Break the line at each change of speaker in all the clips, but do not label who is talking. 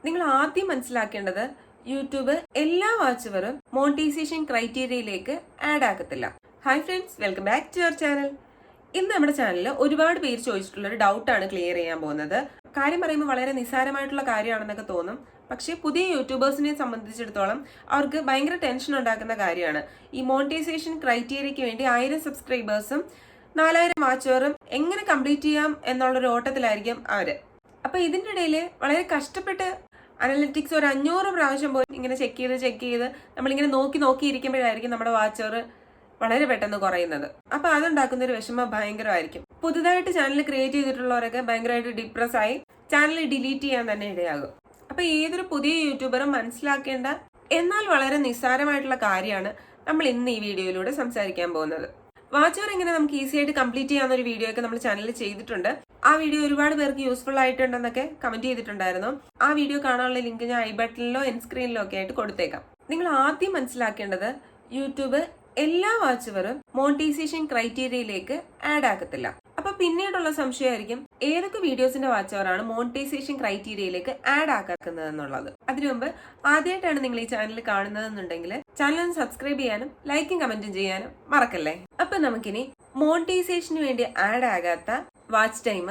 നിങ്ങൾ ആദ്യം മനസ്സിലാക്കേണ്ടത് യൂട്യൂബ് എല്ലാ വാച്ചവറും മോണിറ്റൈസേഷൻ ക്രൈറ്റീരിയയിലേക്ക് ആഡ് ആക്കത്തില്ല. Hi friends, welcome back to your channel. ഇന്ന് നമ്മുടെ ചാനലിൽ ഒരുപാട് പേര് ചോദിച്ചിട്ടുള്ള ഒരു ഡൗട്ടാണ് ക്ലിയർ ചെയ്യാൻ പോകുന്നത്. കാര്യം പറയുമ്പോൾ വളരെ നിസ്സാരമായിട്ടുള്ള കാര്യമാണെന്നൊക്കെ തോന്നും, പക്ഷേ പുതിയ യൂട്യൂബേഴ്സിനെ സംബന്ധിച്ചിടത്തോളം അവർക്ക് ഭയങ്കര ടെൻഷൻ ഉണ്ടാക്കുന്ന കാര്യമാണ്. ഈ മോണിറ്റൈസേഷൻ ക്രൈറ്റീരിയയ്ക്ക് വേണ്ടി 1000 സബ്സ്ക്രൈബേഴ്സും 4000 വാച്ചവറും എങ്ങനെ കംപ്ലീറ്റ് ചെയ്യാം എന്നുള്ളൊരു ഓട്ടത്തിലായിരിക്കും അവര്. അപ്പൊ ഇതിന്റെ ഇടയിൽ വളരെ കഷ്ടപ്പെട്ട് അനലിറ്റിക്സ് ഒരു 500 പ്രാവശ്യം പോയി ഇങ്ങനെ ചെക്ക് ചെയ്ത് നമ്മളിങ്ങനെ നോക്കിയിരിക്കുമ്പോഴായിരിക്കും നമ്മുടെ വാച്ചവർ വളരെ പെട്ടെന്ന് കുറയുന്നത്. അപ്പൊ അതുണ്ടാക്കുന്ന ഒരു വിഷമം ഭയങ്കരമായിരിക്കും. പുതുതായിട്ട് ചാനൽ ക്രിയേറ്റ് ചെയ്തിട്ടുള്ളവരൊക്കെ ഭയങ്കരമായിട്ട് ഡിപ്രസ് ആയി ചാനൽ ഡിലീറ്റ് ചെയ്യാൻ തന്നെ ഇടയാകും. അപ്പൊ ഏതൊരു പുതിയ യൂട്യൂബറും മനസ്സിലാക്കേണ്ട എന്നാൽ വളരെ നിസ്സാരമായിട്ടുള്ള കാര്യമാണ് നമ്മൾ ഇന്ന് ഈ വീഡിയോയിലൂടെ സംസാരിക്കാൻ പോകുന്നത്. വാച്ചവർ എങ്ങനെ നമുക്ക് ഈസി ആയിട്ട് കംപ്ലീറ്റ് ചെയ്യാവുന്ന ഒരു വീഡിയോ ഒക്കെ നമ്മൾ ചാനലിൽ ചെയ്തിട്ടുണ്ട്. ആ വീഡിയോ ഒരുപാട് പേർക്ക് യൂസ്ഫുൾ ആയിട്ടുണ്ടെന്നൊക്കെ കമന്റ് ചെയ്തിട്ടുണ്ടായിരുന്നു. ആ വീഡിയോ കാണാനുള്ള ലിങ്ക് ഞാൻ ഐ ബട്ടണിലോ എൻ സ്ക്രീനിലോ ഒക്കെ ആയിട്ട് കൊടുത്തേക്കാം. നിങ്ങൾ ആദ്യം മനസ്സിലാക്കേണ്ടത് യൂട്യൂബ് എല്ലാ വാച്ചവറും മോണിറ്റൈസേഷൻ ക്രൈറ്റീരിയയിലേക്ക് ആഡ് ആക്കത്തില്ല. അപ്പൊ പിന്നീടുള്ള സംശയമായിരിക്കും ഏതൊക്കെ വീഡിയോസിന്റെ വാച്ചവറാണ് മോണിറ്റൈസേഷൻ ക്രൈറ്റീരിയയിലേക്ക് ആഡ് ആക്കുന്നത് എന്നുള്ളത്. അതിനു മുമ്പ് ആദ്യമായിട്ടാണ് നിങ്ങൾ ഈ ചാനൽ കാണുന്നതെന്നുണ്ടെങ്കിൽ ചാനൽ ഒന്ന് സബ്സ്ക്രൈബ് ചെയ്യാനും ലൈക്കും കമന്റും ചെയ്യാനും മറക്കല്ലേ. അപ്പൊ നമുക്കിനി മോണിറ്റൈസേഷന് വേണ്ടി ആഡ് ആകാത്ത വാച്ച് ടൈം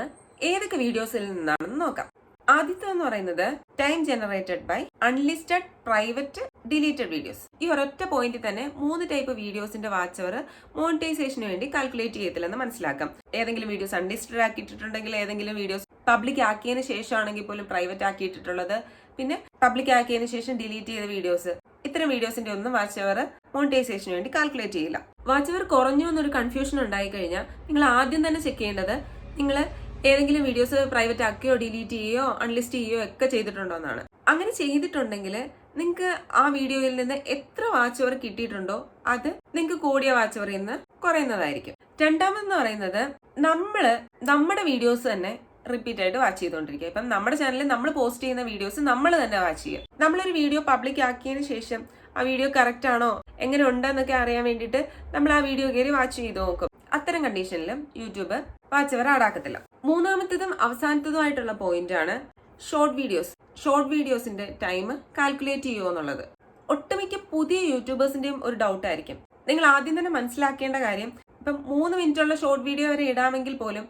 ഏതൊക്കെ വീഡിയോസിൽ നിന്നാണെന്ന് നോക്കാം. ആദ്യത്തെ എന്ന് പറയുന്നത് time generated by unlisted private deleted videos. ഈ ഒരൊറ്റ പോയിന്റിൽ തന്നെ 3 ടൈപ്പ് വീഡിയോസിന്റെ വാച്ച് അവർ മോണിറ്റൈസേഷന് വേണ്ടി കാൽക്കുലേറ്റ് ചെയ്യത്തില്ലെന്ന് മനസ്സിലാക്കാം. ഏതെങ്കിലും വീഡിയോസ് അൺലിസ്റ്റഡ് ആക്കിയിട്ടുണ്ടെങ്കിൽ, ഏതെങ്കിലും വീഡിയോസ് പബ്ലിക് ആക്കിയതിന് ശേഷമാണെങ്കിൽ പോലും പ്രൈവറ്റ് ആക്കിയിട്ടുള്ളത്, പിന്നെ പബ്ലിക് ആക്കിയതിന് ശേഷം ഡിലീറ്റ് ചെയ്ത വീഡിയോസ്, ഇത്തരം വീഡിയോസിന്റെ ഒന്നും വാച്ച് അവർ മോണിറ്റൈസേഷന് വേണ്ടി കാൽക്കുലേറ്റ് ചെയ്യില്ല. വാച്ച് അവർ കുറഞ്ഞു എന്നൊരു കൺഫ്യൂഷൻ ഉണ്ടായി കഴിഞ്ഞാൽ നിങ്ങൾ ആദ്യം തന്നെ ചെക്ക് ചെയ്യേണ്ടത് നിങ്ങൾ ഏതെങ്കിലും വീഡിയോസ് പ്രൈവറ്റ് ആക്കുകയോ ഡിലീറ്റ് ചെയ്യുകയോ അൺലിസ്റ്റ് ചെയ്യുകയോ ഒക്കെ ചെയ്തിട്ടുണ്ടോ എന്നാണ്. അങ്ങനെ ചെയ്തിട്ടുണ്ടെങ്കിൽ നിങ്ങൾക്ക് ആ വീഡിയോയിൽ നിന്ന് എത്ര വാച്ച് അവർ കിട്ടിയിട്ടുണ്ടോ അത് നിങ്ങൾക്ക് കൂടിയ വാച്ച് അവറിൽ നിന്ന് കുറയുന്നതായിരിക്കും. രണ്ടാമതെന്ന് പറയുന്നത് നമ്മുടെ വീഡിയോസ് തന്നെ റിപ്പീറ്റ് ആയിട്ട് വാച്ച് ചെയ്തുകൊണ്ടിരിക്കുക. ഇപ്പം നമ്മുടെ ചാനലിൽ നമ്മൾ പോസ്റ്റ് ചെയ്യുന്ന വീഡിയോസ് നമ്മൾ തന്നെ വാച്ച് ചെയ്യുക. നമ്മളൊരു വീഡിയോ പബ്ലിക് ആക്കിയതിന് ശേഷം ആ വീഡിയോ കറക്റ്റ് ആണോ എങ്ങനെ ഉണ്ടെന്നൊക്കെ അറിയാൻ വേണ്ടിയിട്ട് നമ്മൾ ആ വീഡിയോ കയറി വാച്ച് ചെയ്ത് നോക്കും. അത്തരം കണ്ടീഷനിലും യൂട്യൂബ് വാച്ച് അവർ ആടാക്കത്തില്ല. മൂന്നാമത്തതും അവസാനത്തതുമായിട്ടുള്ള പോയിന്റ് ആണ് ഷോർട്ട് വീഡിയോസ്. ഷോർട്ട് വീഡിയോസിന്റെ ടൈം കാൽക്കുലേറ്റ് ചെയ്യുമോ എന്നുള്ളത് ഒട്ടുമിക്ക പുതിയ യൂട്യൂബേഴ്സിന്റെയും ഒരു ഡൗട്ട് ആയിരിക്കും. നിങ്ങൾ ആദ്യം തന്നെ മനസ്സിലാക്കേണ്ട കാര്യം, ഇപ്പം 3 മിനിറ്റുള്ള ഷോർട്ട് വീഡിയോ വരെ ഇടാമെങ്കിൽ പോലും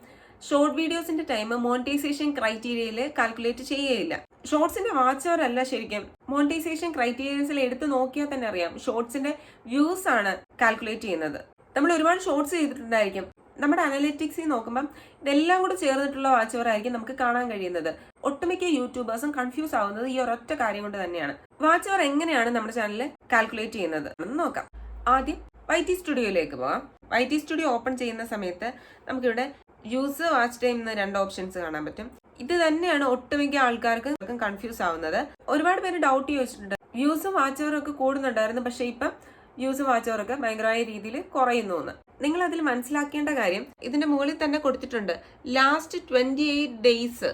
ഷോർട്ട് വീഡിയോസിന്റെ ടൈം മോണിറ്റൈസേഷൻ ക്രൈറ്റീരിയയിൽ കാൽക്കുലേറ്റ് ചെയ്യുകയില്ല. ഷോർട്സിന്റെ വാച്ച് അവർ അല്ല ശരിക്കും മോണിറ്റൈസേഷൻ ക്രൈറ്റീരിയൻസിൽ എടുത്ത് നോക്കിയാൽ തന്നെ അറിയാം ഷോർട്സിന്റെ വ്യൂസ് ആണ് കാൽക്കുലേറ്റ് ചെയ്യുന്നത്. നമ്മൾ ഒരുപാട് ഷോർട്സ് ചെയ്തിട്ടുണ്ടായിരിക്കും. നമ്മുടെ അനലിറ്റിക്സിൽ നോക്കുമ്പോൾ ഇതെല്ലാം കൂടി ചേർന്നിട്ടുള്ള വാച്ച് അവർ ആയിരിക്കും നമുക്ക് കാണാൻ കഴിയുന്നത്. ഒട്ടുമിക്ക യൂട്യൂബേഴ്സും കൺഫ്യൂസ് ആവുന്നത് ഈ ഒരൊറ്റ കാര്യം കൊണ്ട് തന്നെയാണ്. വാച്ച് അവർ എങ്ങനെയാണ് നമ്മുടെ ചാനലിൽ കാൽക്കുലേറ്റ് ചെയ്യുന്നത് എന്ന് നോക്കാം. ആദ്യം YT സ്റ്റുഡിയോയിലേക്ക് പോകാം. YT സ്റ്റുഡിയോ ഓപ്പൺ ചെയ്യുന്ന സമയത്ത് നമുക്കിവിടെ യൂസ് വാച്ച് ടൈം എന്ന 2 ഓപ്ഷൻസ് കാണാൻ പറ്റും. ഇത് തന്നെയാണ് ഒട്ടുമിക്ക ആൾക്കാർക്ക് കൺഫ്യൂസ് ആവുന്നത്. ഒരുപാട് പേര് ഡൗട്ട് ചോദിച്ചിട്ടുണ്ട്. വ്യൂസും വാച്ച് അവറും ഒക്കെ കൂടുന്നുണ്ടായിരുന്നു, പക്ഷെ ഇപ്പം വ്യൂസും വാച്ച് അവറൊക്കെ ഭയങ്കരമായ രീതിയിൽ കുറയുന്നു എന്ന്. നിങ്ങൾ അതിൽ മനസ്സിലാക്കേണ്ട കാര്യം ഇതിന്റെ മുകളിൽ തന്നെ കൊടുത്തിട്ടുണ്ട് ലാസ്റ്റ് 28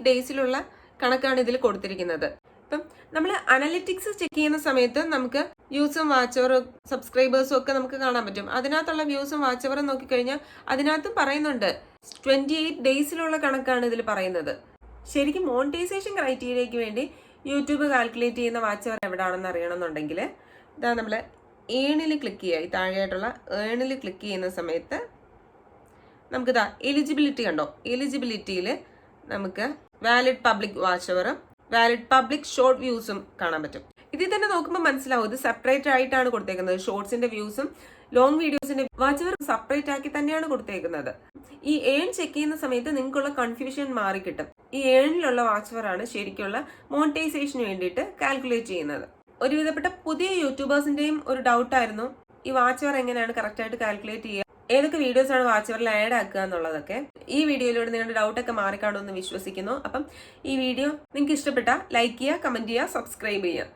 ഡേയ്സിലുള്ള കണക്കാണ് ഇതിൽ കൊടുത്തിരിക്കുന്നത്. ഇപ്പം നമ്മൾ അനലിറ്റിക്സ് ചെക്ക് ചെയ്യുന്ന സമയത്ത് നമുക്ക് വ്യൂസും വാച്ച് അവറും സബ്സ്ക്രൈബേഴ്സും ഒക്കെ നമുക്ക് കാണാൻ പറ്റും. അതിനകത്തുള്ള വ്യൂസും വാച്ച് അവറും നോക്കിക്കഴിഞ്ഞാൽ അതിനകത്തും പറയുന്നുണ്ട് 28 ഡേയ്സിലുള്ള കണക്കാണ് ഇതിൽ പറയുന്നത്. ശരിക്കും മോണിറ്റൈസേഷൻ ക്രൈറ്റീരിയയ്ക്ക് വേണ്ടി യൂട്യൂബ് കാൽക്കുലേറ്റ് ചെയ്യുന്ന വാച്ച് അവർ എവിടെയാണെന്ന് അറിയണമെന്നുണ്ടെങ്കിൽ ഇതാ നമ്മൾ ഏണിൽ ക്ലിക്ക് ചെയ്യുക. ഈ താഴെയായിട്ടുള്ള ഏണിൽ ക്ലിക്ക് ചെയ്യുന്ന സമയത്ത് നമുക്കിതാ എലിജിബിലിറ്റി കണ്ടോ, എലിജിബിലിറ്റിയിൽ നമുക്ക് വാലിഡ് പബ്ലിക് വാച്ച് അവറും വാലിഡ് പബ്ലിക് ഷോർട്ട് വ്യൂസും കാണാൻ പറ്റും. ഇതിൽ തന്നെ നോക്കുമ്പോൾ മനസ്സിലാവും ഇത് സെപ്പറേറ്റ് ആയിട്ടാണ് കൊടുത്തേക്കുന്നത്. ഷോർട്സിന്റെ വ്യൂസും ലോങ് വീഡിയോസിന്റെ വാച്ച് അവർ സെപ്പറേറ്റ് ആക്കി തന്നെയാണ് കൊടുത്തേക്കുന്നത്. ഈ ഏൺ ചെക്ക് ചെയ്യുന്ന സമയത്ത് നിങ്ങൾക്കുള്ള കൺഫ്യൂഷൻ മാറിക്കിട്ടും. ഈ ഏണിലുള്ള വാച്ച് അവർ ആണ് ശരിക്കുള്ള മോണിറ്റൈസേഷന് വേണ്ടിയിട്ട് കാൽക്കുലേറ്റ് ചെയ്യുന്നത്. ഒരുവിധപ്പെട്ട പുതിയ യൂട്യൂബേഴ്സിന്റെയും ഒരു ഡൗട്ടായിരുന്നു ഈ വാച്ച് അവർ എങ്ങനെയാണ് കറക്റ്റ് ആയിട്ട് കാൽക്കുലേറ്റ് ചെയ്യുക, ഏതൊക്കെ വീഡിയോസ് ആണ് വാച്ച് അവറിൽ ആഡ് ആക്കുക എന്നുള്ളതൊക്കെ. ഈ വീഡിയോയിലൂടെ നിങ്ങളുടെ ഡൗട്ടൊക്കെ മാറിക്കാണുമെന്ന് വിശ്വസിക്കുന്നു. അപ്പം ഈ വീഡിയോ നിങ്ങൾക്ക് ഇഷ്ടപ്പെട്ടാൽ ലൈക്ക് ചെയ്യുക, കമന്റ് ചെയ്യുക, സബ്സ്ക്രൈബ് ചെയ്യുക.